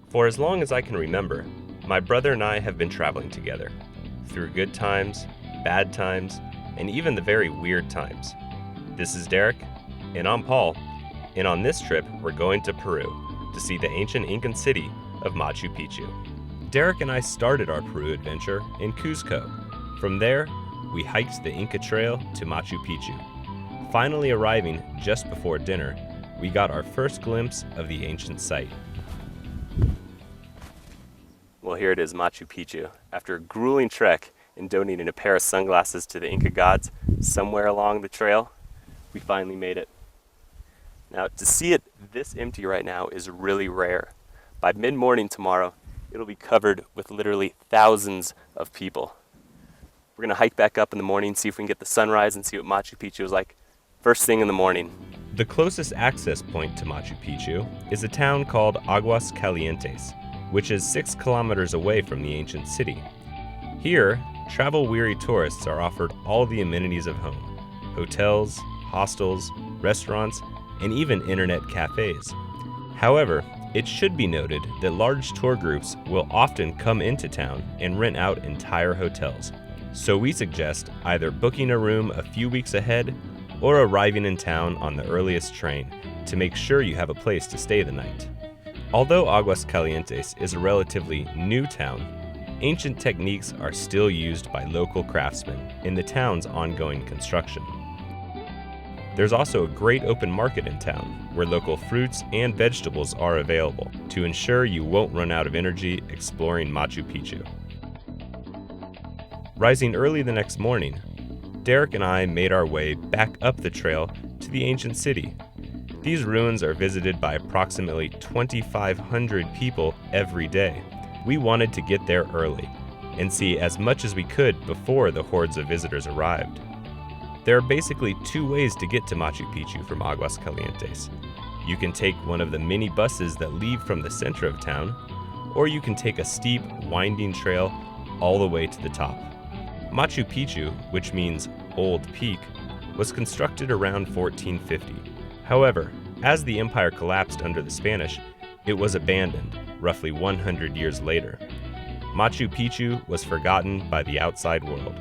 For as long as I can remember, my brother and I have been traveling together, through good times, bad times, and even the very weird times. This is Derek, and I'm Paul, and on this trip we're going to Peru to see the ancient Incan city of Machu Picchu. Derek and I started our Peru adventure in Cuzco. From there, we hiked the Inca Trail to Machu Picchu. Finally arriving just before dinner, we got our first glimpse of the ancient site. Well, here it is, Machu Picchu. After a grueling trek and donating a pair of sunglasses to the Inca gods somewhere along the trail, we finally made it. Now, to see it this empty right now is really rare. By mid-morning tomorrow, it'll be covered with literally thousands of people. We're gonna hike back up in the morning, see if we can get the sunrise and see what Machu Picchu is like first thing in the morning. The closest access point to Machu Picchu is a town called Aguas Calientes, which is 6 kilometers away from the ancient city. Here, travel-weary tourists are offered all the amenities of home: hotels, hostels, restaurants, and even internet cafes. However, it should be noted that large tour groups will often come into town and rent out entire hotels. So we suggest either booking a room a few weeks ahead or arriving in town on the earliest train to make sure you have a place to stay the night. Although Aguas Calientes is a relatively new town, ancient techniques are still used by local craftsmen in the town's ongoing construction. There's also a great open market in town where local fruits and vegetables are available to ensure you won't run out of energy exploring Machu Picchu. Rising early the next morning, Derek and I made our way back up the trail to the ancient city. These ruins are visited by approximately 2,500 people every day. We wanted to get there early and see as much as we could before the hordes of visitors arrived. There are basically 2 ways to get to Machu Picchu from Aguas Calientes. You can take one of the mini buses that leave from the center of town, or you can take a steep, winding trail all the way to the top. Machu Picchu, which means Old Peak, was constructed around 1450. However, as the empire collapsed under the Spanish, it was abandoned roughly 100 years later. Machu Picchu was forgotten by the outside world.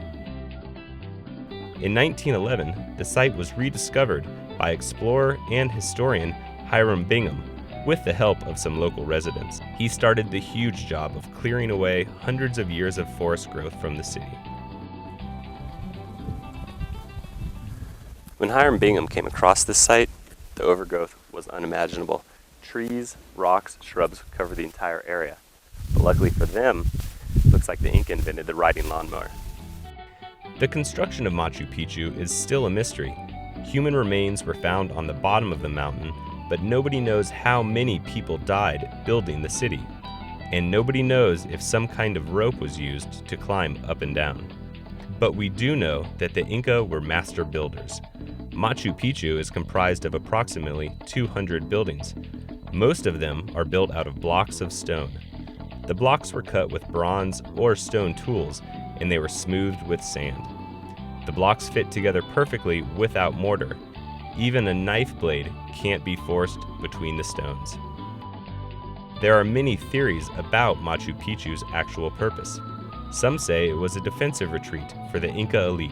In 1911, the site was rediscovered by explorer and historian Hiram Bingham with the help of some local residents. He started the huge job of clearing away hundreds of years of forest growth from the city. When Hiram Bingham came across this site, the overgrowth was unimaginable. Trees, rocks, shrubs cover the entire area. But luckily for them, it looks like the Inca invented the riding lawnmower. The construction of Machu Picchu is still a mystery. Human remains were found on the bottom of the mountain, but nobody knows how many people died building the city. And nobody knows if some kind of rope was used to climb up and down. But we do know that the Inca were master builders. Machu Picchu is comprised of approximately 200 buildings. Most of them are built out of blocks of stone. The blocks were cut with bronze or stone tools, and they were smoothed with sand. The blocks fit together perfectly without mortar. Even a knife blade can't be forced between the stones. There are many theories about Machu Picchu's actual purpose. Some say it was a defensive retreat for the Inca elite.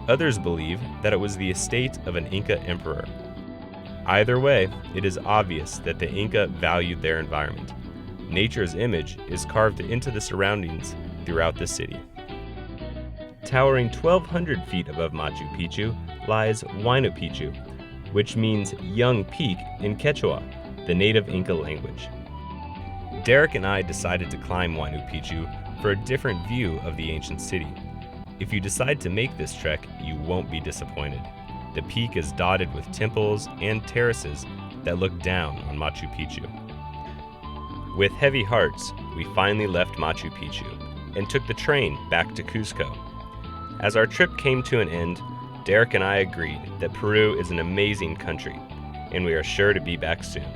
Others believe that it was the estate of an Inca emperor. Either way, it is obvious that the Inca valued their environment. Nature's image is carved into the surroundings throughout the city. Towering 1,200 feet above Machu Picchu lies Huayna Picchu, which means young peak in Quechua, the native Inca language. Derek and I decided to climb Huayna Picchu for a different view of the ancient city. If you decide to make this trek, you won't be disappointed. The peak is dotted with temples and terraces that look down on Machu Picchu. With heavy hearts, we finally left Machu Picchu and took the train back to Cuzco. As our trip came to an end, Derek and I agreed that Peru is an amazing country, and we are sure to be back soon.